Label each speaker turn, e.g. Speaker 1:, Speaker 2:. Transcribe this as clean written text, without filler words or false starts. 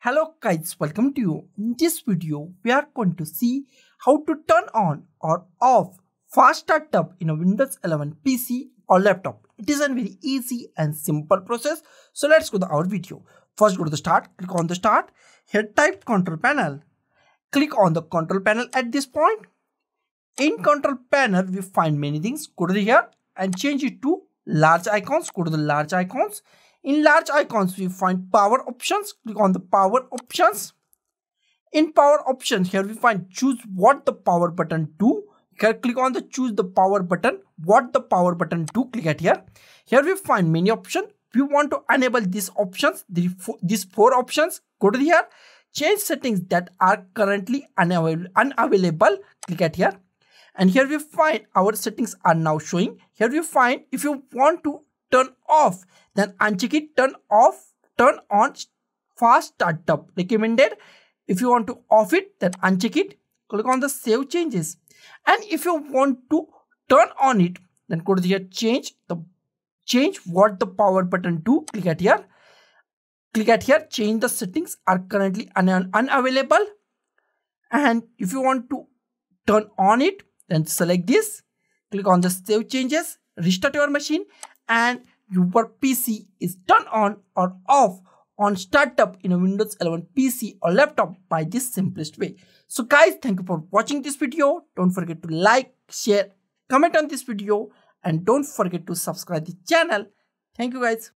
Speaker 1: Hello guys, welcome to you. In this video, we are going to see how to turn on or off fast startup in a Windows 11 PC or laptop. It is a very easy and simple process. So let's go to our video. First go to the start, click on the start. Here type control panel. Click on the control panel at this point. In control panel, we find many things. Go to here and change it to large icons. Go to the large icons. In large icons, we find power options. Click on the power options. In power options, here we find choose what the power button do. Here click on the choose the power button. What the power button do. Click at here. Here we find many options. We want to enable these options. These four options. Go to here. Change settings that are currently unavailable. Click at here. And here we find our settings are now showing. Here we find if you want to turn off, then uncheck it, turn on fast startup recommended. If you want to off it, then uncheck it, click on the save changes. And if you want to turn on it, then go to here, change what the power button do. Click at here, change the settings are currently unavailable. And if you want to turn on it, then select this, click on the save changes, restart your machine, and your PC is turned on or off on startup in a Windows 11 PC or laptop by this simplest way. So guys, thank you for watching this video. Don't forget to like, share, comment on this video, and don't forget to subscribe the channel. Thank you guys.